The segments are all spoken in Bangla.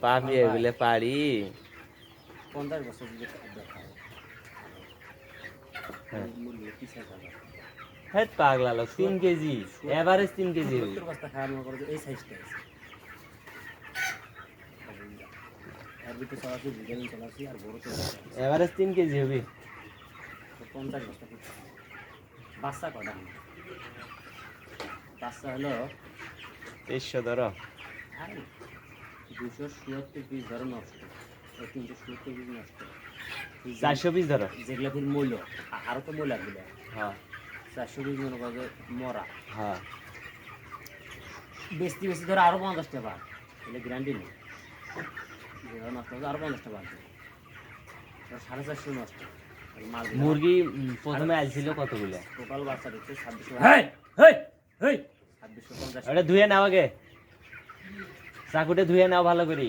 পাপি এগুলো পারি 50 বছর যদি দেখা হ্যাঁ মুরগি পিছা যাবে হ্যাঁ পাগলা লোক 3 কেজি এভারেজ 3 কেজি 70 বস্তা খাওয়া মনে করো যে এই সাইজটা আছে এর ভিতরে চলাচল ভিটামিন চলাচল আর বড় তো এভারেজ 3 কেজি হবে 50 বস্তা বাচ্চা কটা বাচ্চা হলো 300 ধরো 277 পিস ধরো নষ্ট 377 পিস নষ্ট 400 পিস ধরো যেগুলো ফির মূল্য আরো তো মূল্য লাগবে হ্যাঁ 400 পিস মনে করো যে মরা হ্যাঁ বেশি বেশি ধরো আরো 50টা বার তাহলে গ্যারান্টি নেই যেগুলো নষ্ট হবে আরো 50টা বার 450 নষ্ট মুরগি প্রথমে আইছিল কতগুলো টোটাল বাচ্চা দিচ্ছে 2650 ওটা ধুয়ে নাও আগে চাকুটে ধুয়ে নাও ভালো করে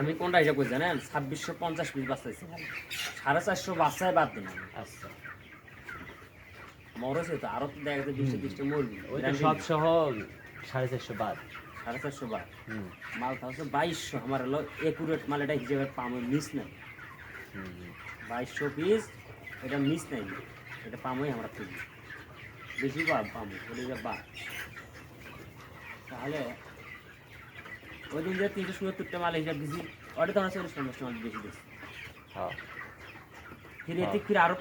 আমি কোনটা হিসাব করছি জানেন 2650 পিস বাচ্চা দিচ্ছে 450 বাচ্চায় বাদ দিন আচ্ছা মরছে তো আরো তো দেখা যায় 20-30টা মুরগি ওই তো সব সহ 450 বাদ 450 বাদ মাল থাকছে 2200 আমার হলো একুরেট মাল এটা হিসেবে পাম মিস নাই 2200 পিস এটা মিস নাই এটা পামই আমরা খুঁজি বেশি পামো বলে যে বা তাহলে ওই দিন যে 370টা মাল হিসাব দিছি ওটা তো আমরা 40-50 মাল বেশি দিচ্ছি হ্যাঁ ফির এতে ফির আরো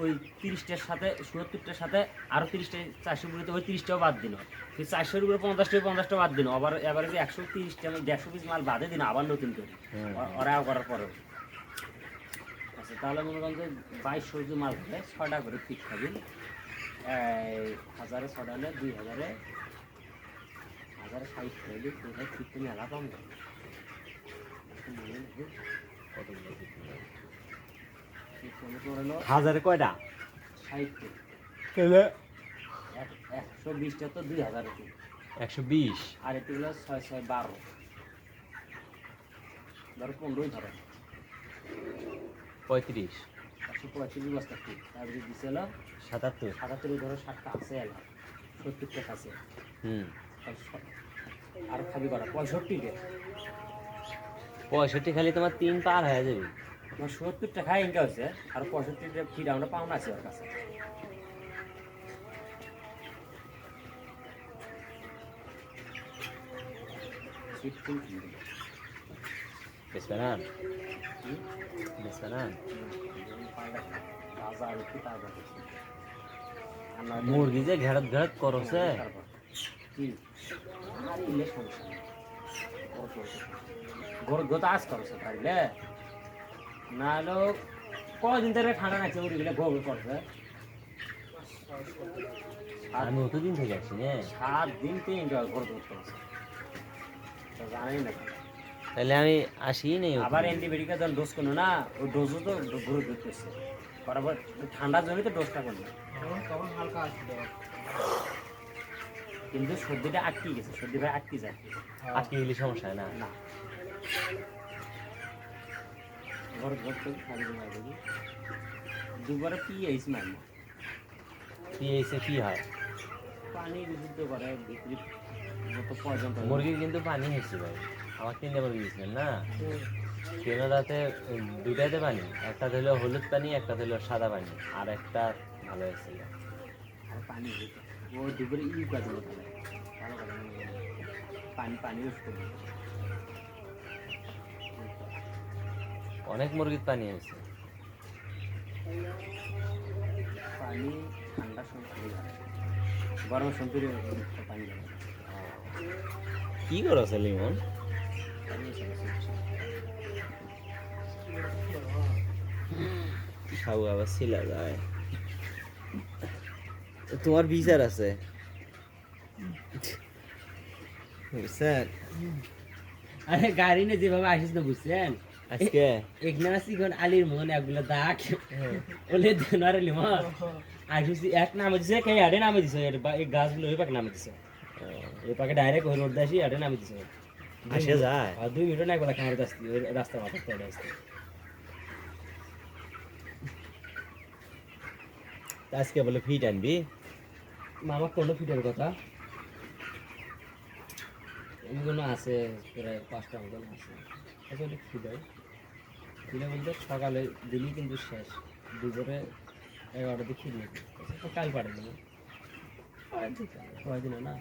ওই 30টার সাথে 70টার সাথে আরো 30টা 400 গুলোতে ওই 30টাও বাদ দিন ফির 400 এর উপরে 50টা বাদ দিন আবার এভারেজে 130টা 150 পিস মাল বাদে দিন আবার নতুন করে ওরা করার পরে আচ্ছা তাহলে মনে করেন যে 2200 যে মাল হলে 6টা করে ফিট খাবেন 1000-এ 6টা হলে 2000-এ 1060 হলে কোথায় ফিট তুমি এলা পাম না হাজারে কয়টা 60 তাহলে 120টা তো 2000 120 আর এতে হলো 6-6-12 ধরো 15 ধরো 35 135 বস্তা ফিট তারপরে দিছিল 77 77 ধরো 60টা আছে এলা 70টা আছে আর খাবি করা 65টা 65 খালি তোমার 3 পার হয়ে যাবে 70টা খাই ইনকা হচ্ছে আর 65টা ফিট আমরা পাওনা আছে ওর কাছে বেসবেন মুরগি যে ঘেরত ঘেরত করছে গোতাস করছে পারলে না হলো কদিন ধরে ঠান্ডা নাচছে মুরগিগুলো গোল করছে আমি অতদিন থেকে আছি না 7 দিন 3 ঘর করছে জানি না তাহলে আমি আসি নাই আবার অ্যান্টিবায়োটিকের যখন ডোজ করলো না ওই ডোজও তো ঘুরে দিতেছে বরাবর ঠান্ডার জন্য তো ডোজটা করলো তখন হালকা আসছিল কিন্তু সর্দিটা আটকে গেছে সর্দি ভাই আটকে যায় আটকে গেলে সমস্যা হয় না না ঘর ঘর থেকে খালি দিবি দুবারে পিএইচ মারলো পিএইচে কি হয় পানি বিশুদ্ধ করে ভিতরে যত পর্যন্ত মুরগির কিন্তু পানি হয়েছে ভাই আমার 3টা মুরগি দিয়েছিলেন না কেন তাতে 2টাতে পানি একটা হলো হলুদ পানি একটা হলো সাদা পানি আর একটা ভালো হয়েছিল আর পানি ও দুপুরে কাজ ভালো পানি ইউজ করবে অনেক মুরগির পানি হয়েছে পানি ঠান্ডার সময় গরমের সময় পানি যাবে কি করছে লিমন খাও আবার ছিলা যায় তোমার বিচার আছে বুঝছেন আরে গাড়ি নিয়ে যেভাবে আসিস না বুঝছেন আজকে এখানে সিগন আলির মন এগুলো দাগ ওলে দেনারে লিমা আসিস এক নামে দিছে কে আড়ে নামে দিছে এই গাছগুলো ওই পাকে নামে দিছে এই পাকে ডাইরেক্ট ওই রোড দাসি আড়ে নামে দিছে আসে যায় আর 2 মিনিট না একবার খামার দাসতি ওই রাস্তা মাথা পড়ে আসছে আজকে বলে ফিট আনবি মামা কোন ফিটের কথা এইগুলো আছে প্রায় 5টা মতন আছে। আসলে খিদায় বলতে সকালে দিলেই কিন্তু শেষ, দুপুরে 11টাতে খিদে তো কাল পারে না কয়দিন না